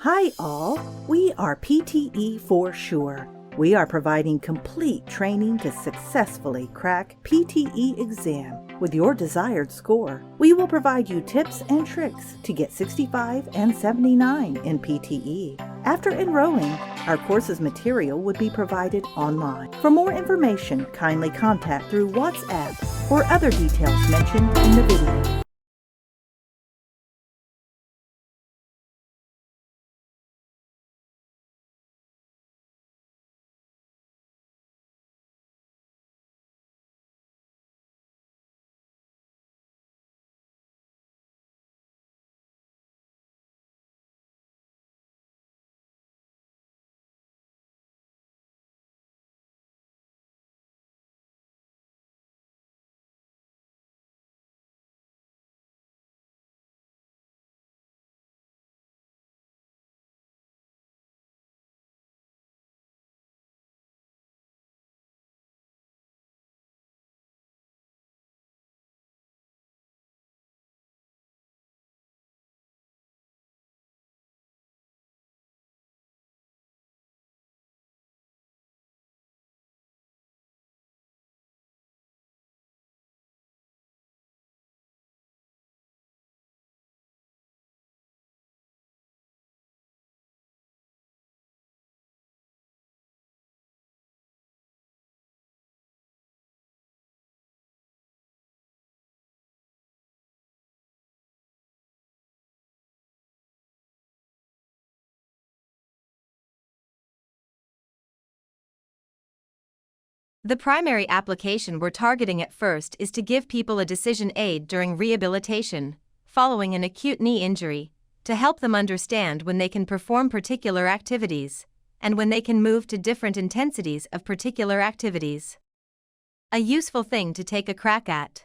Hi all, we are PTE for sure. We are providing complete training to successfully crack PTE exam with your desired score. We will provide you tips and tricks to get 65 and 79 in PTE. After enrolling, our course's material would be provided online. For more information, kindly contact through WhatsApp or other details mentioned in the video. The primary application we're targeting at first is to give people a decision aid during rehabilitation, following an acute knee injury, to help them understand when they can perform particular activities, and when they can move to different intensities of particular activities. A useful thing to take a crack at.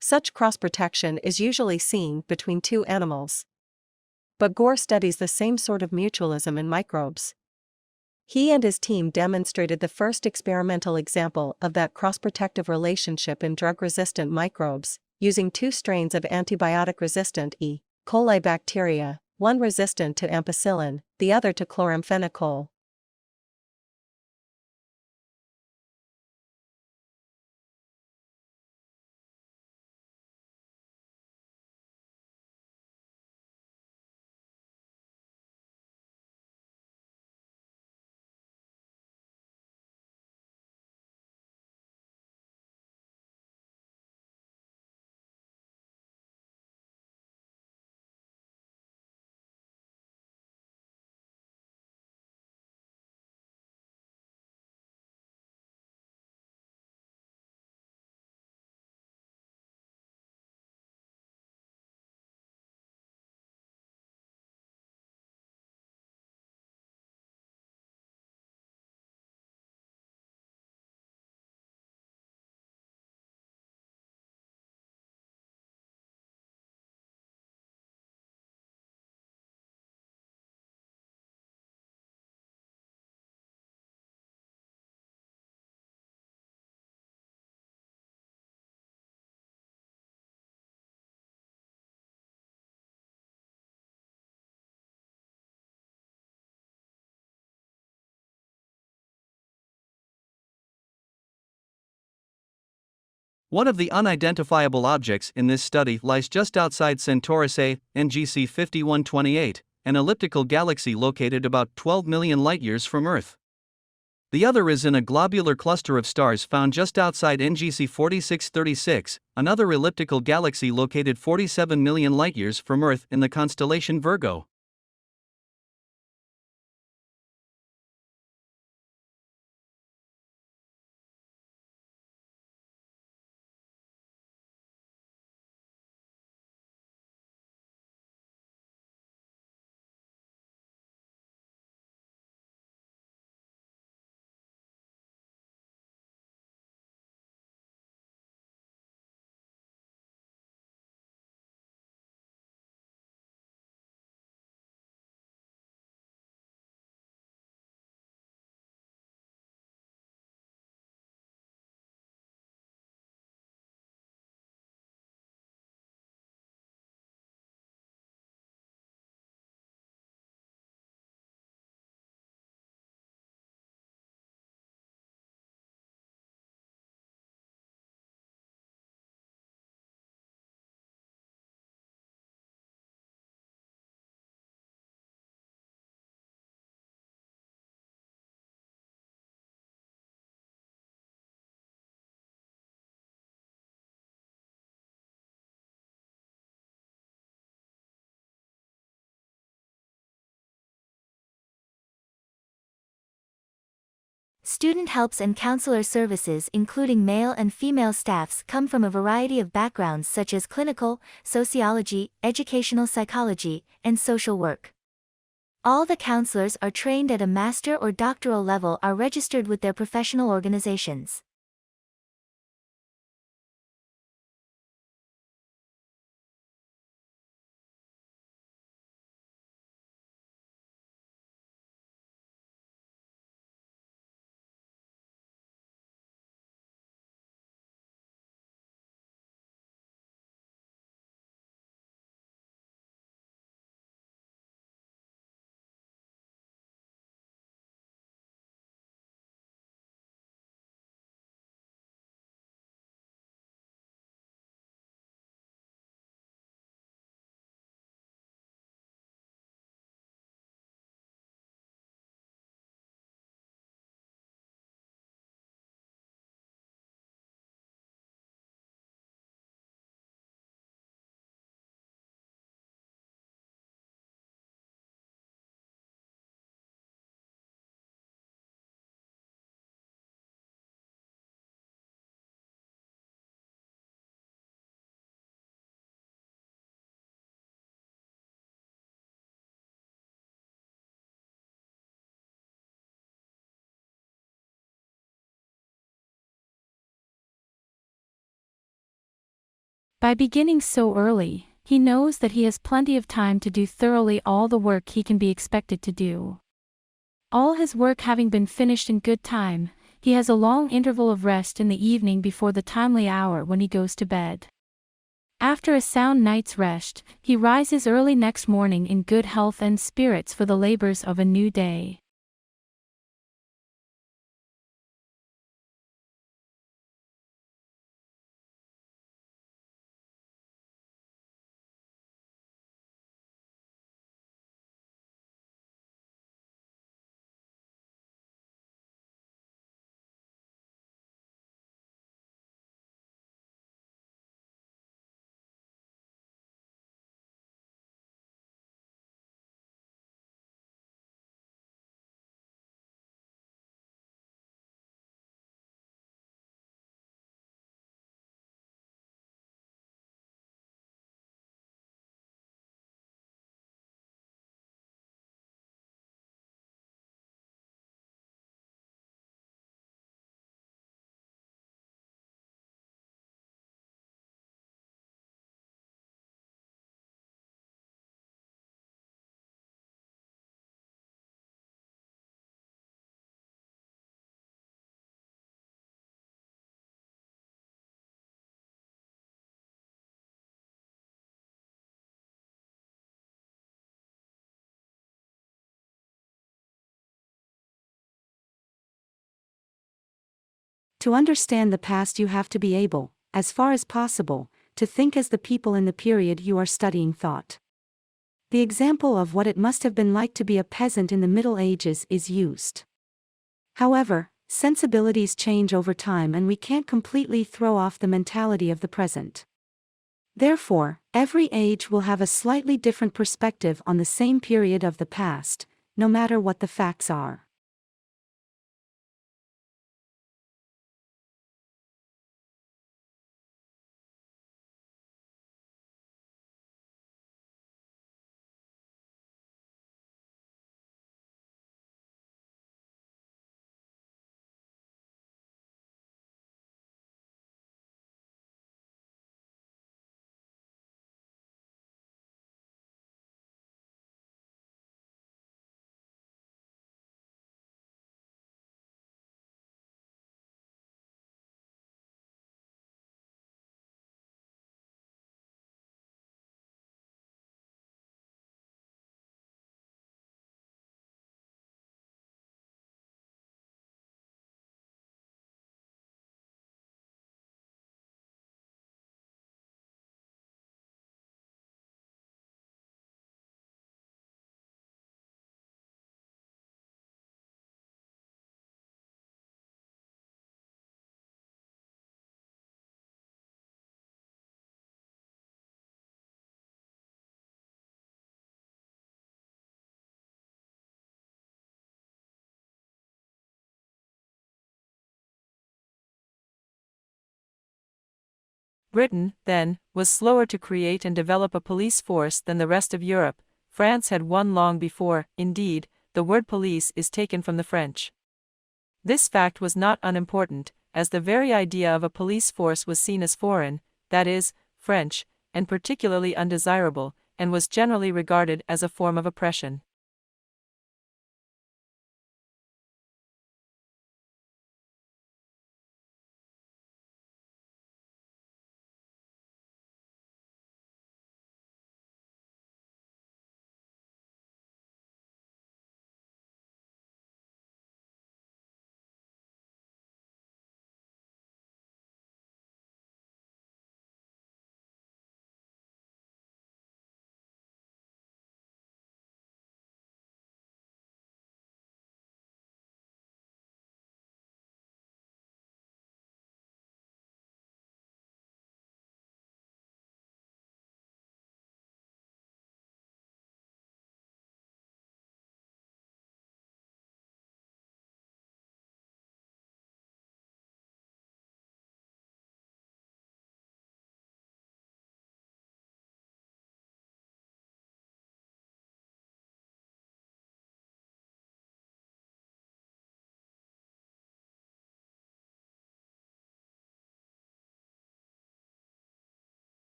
Such cross-protection is usually seen between two animals. But Gore studies the same sort of mutualism in microbes. He and his team demonstrated the first experimental example of that cross-protective relationship in drug-resistant microbes, using two strains of antibiotic-resistant E. coli bacteria, one resistant to ampicillin, the other to chloramphenicol. One of the unidentifiable objects in this study lies just outside Centaurus A, NGC 5128, an elliptical galaxy located about 12 million light-years from Earth. The other is in a globular cluster of stars found just outside NGC 4636, another elliptical galaxy located 47 million light-years from Earth in the constellation Virgo. Student helps and counselor services including male and female staffs come from a variety of backgrounds such as clinical, sociology, educational psychology, and social work. All the counselors are trained at a master or doctoral level, are registered with their professional organizations. By beginning so early, he knows that he has plenty of time to do thoroughly all the work he can be expected to do. All his work having been finished in good time, he has a long interval of rest in the evening before the timely hour when he goes to bed. After a sound night's rest, he rises early next morning in good health and spirits for the labors of a new day. To understand the past, you have to be able as far as possible, to think as the people in the period you are studying thought. The example of what it must have been like to be a peasant in the Middle Ages is used. However, sensibilities change over time and we can't completely throw off the mentality of the present. Therefore, every age will have a slightly different perspective on the same period of the past, no matter what the facts are. Britain, then, was slower to create and develop a police force than the rest of Europe. France had one long before. Indeed, the word police is taken from the French. This fact was not unimportant, as the very idea of a police force was seen as foreign, that is, French, and particularly undesirable, and was generally regarded as a form of oppression.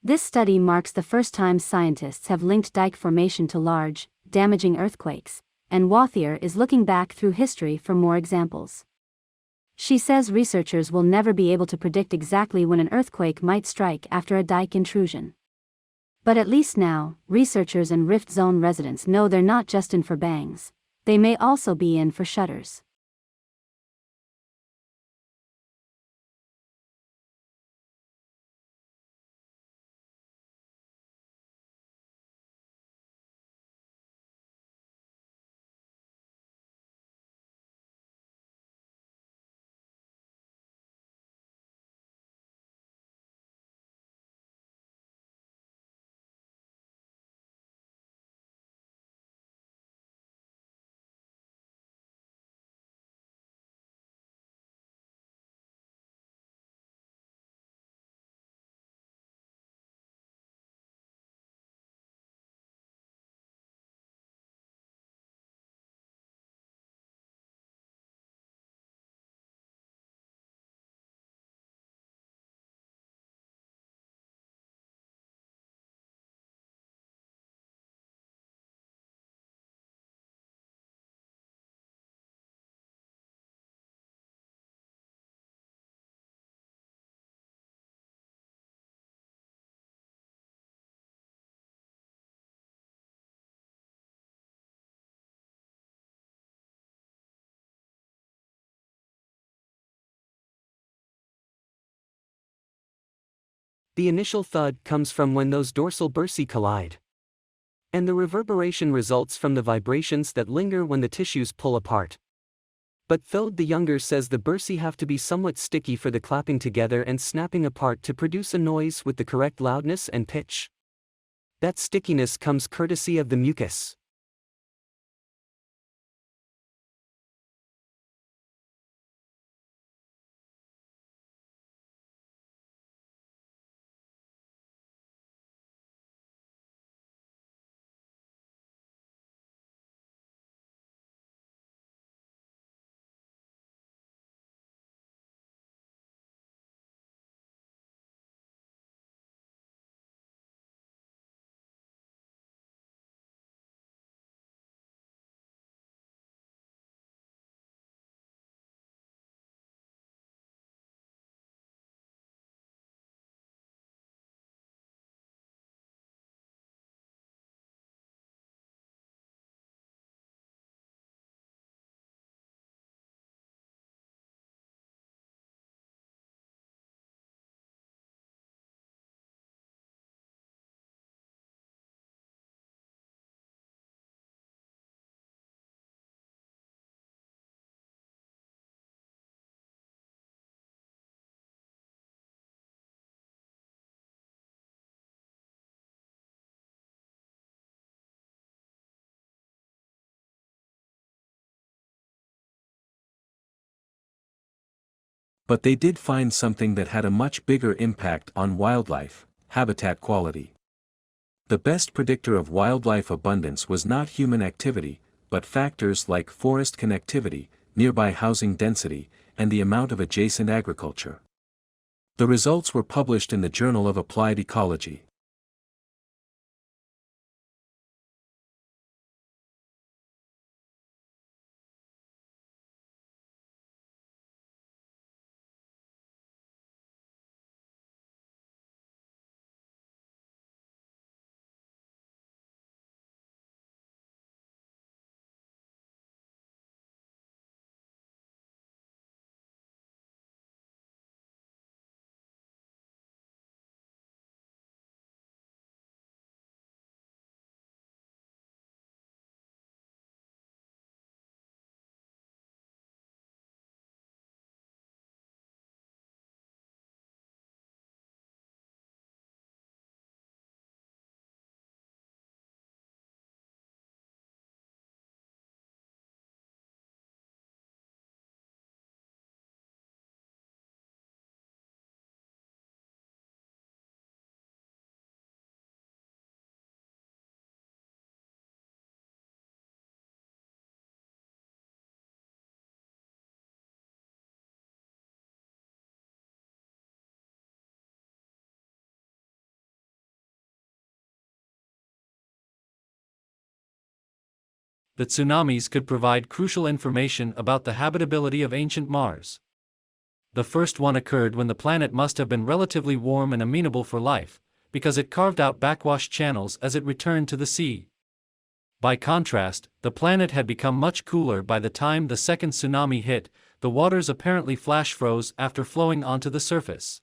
This study marks the first time scientists have linked dike formation to large, damaging earthquakes, and Wathier is looking back through history for more examples. She says researchers will never be able to predict exactly when an earthquake might strike after a dike intrusion. But at least now, researchers and rift zone residents know they're not just in for bangs, they may also be in for shudders. The initial thud comes from when those dorsal bursae collide. And the reverberation results from the vibrations that linger when the tissues pull apart. But Thode the Younger says the bursae have to be somewhat sticky for the clapping together and snapping apart to produce a noise with the correct loudness and pitch. That stickiness comes courtesy of the mucus. But they did find something that had a much bigger impact on wildlife: habitat quality. The best predictor of wildlife abundance was not human activity, but factors like forest connectivity, nearby housing density, and the amount of adjacent agriculture. The results were published in the Journal of Applied Ecology. The tsunamis could provide crucial information about the habitability of ancient Mars. The first one occurred when the planet must have been relatively warm and amenable for life, because it carved out backwash channels as it returned to the sea. By contrast, the planet had become much cooler by the time the second tsunami hit. The waters apparently flash froze after flowing onto the surface.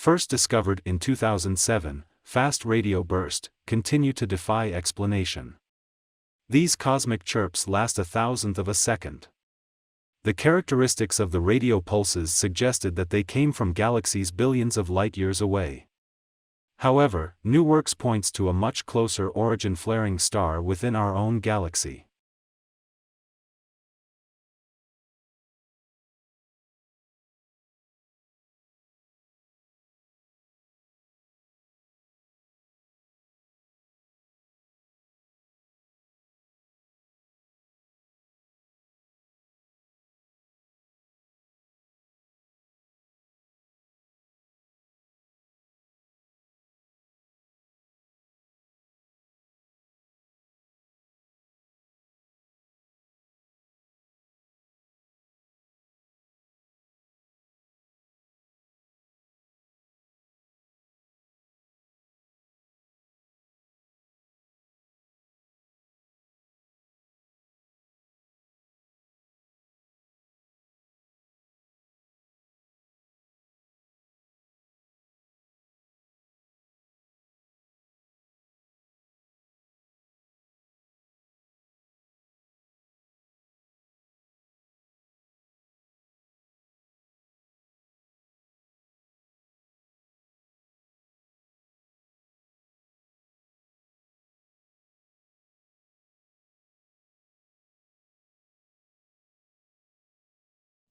first discovered in 2007, fast radio bursts, continue to defy explanation. These cosmic chirps last a thousandth of a second. The characteristics of the radio pulses suggested that they came from galaxies billions of light-years away. However, new works points to a much closer origin flaring star within our own galaxy.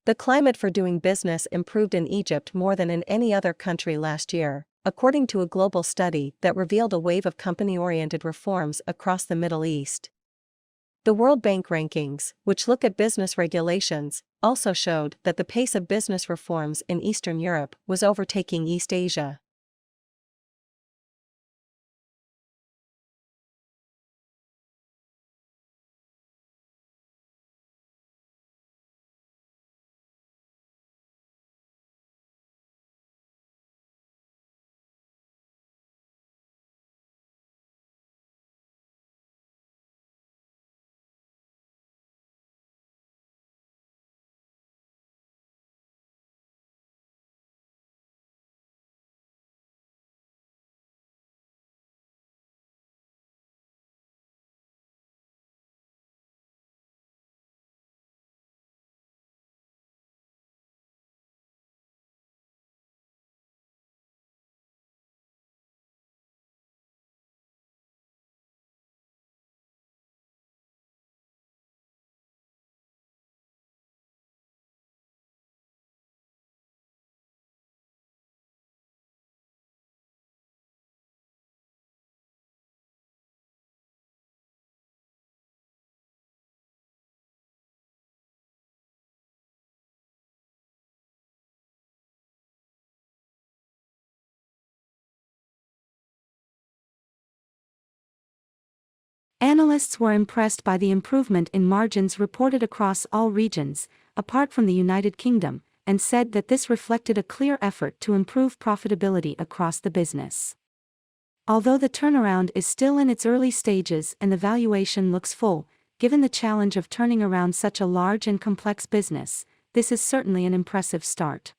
The climate for doing business improved in Egypt more than in any other country last year, according to a global study that revealed a wave of company-oriented reforms across the Middle East. The World Bank rankings, which look at business regulations, also showed that the pace of business reforms in Eastern Europe was overtaking East Asia. Analysts were impressed by the improvement in margins reported across all regions, apart from the United Kingdom, and said that this reflected a clear effort to improve profitability across the business. Although the turnaround is still in its early stages and the valuation looks full, given the challenge of turning around such a large and complex business, this is certainly an impressive start.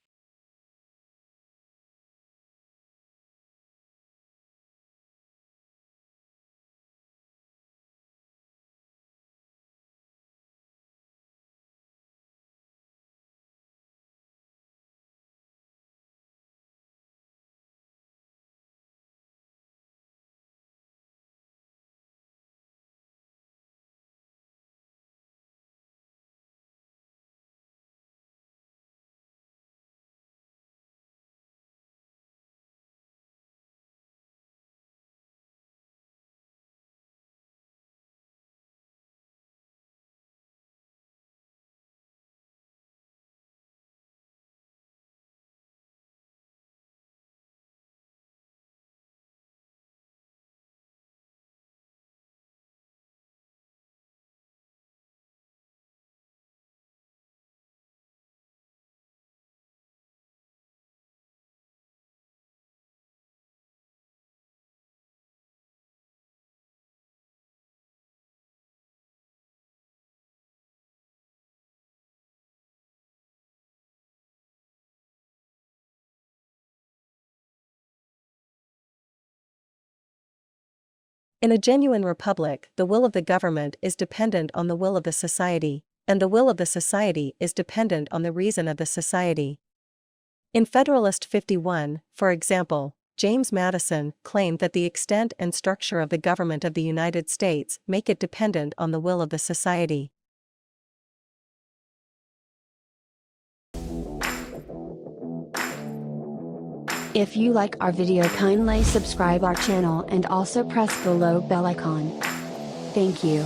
In a genuine republic, the will of the government is dependent on the will of the society, and the will of the society is dependent on the reason of the society. In Federalist 51, for example, James Madison claimed that the extent and structure of the government of the United States make it dependent on the will of the society. If you like our video, kindly subscribe our channel and also press the below bell icon. Thank you.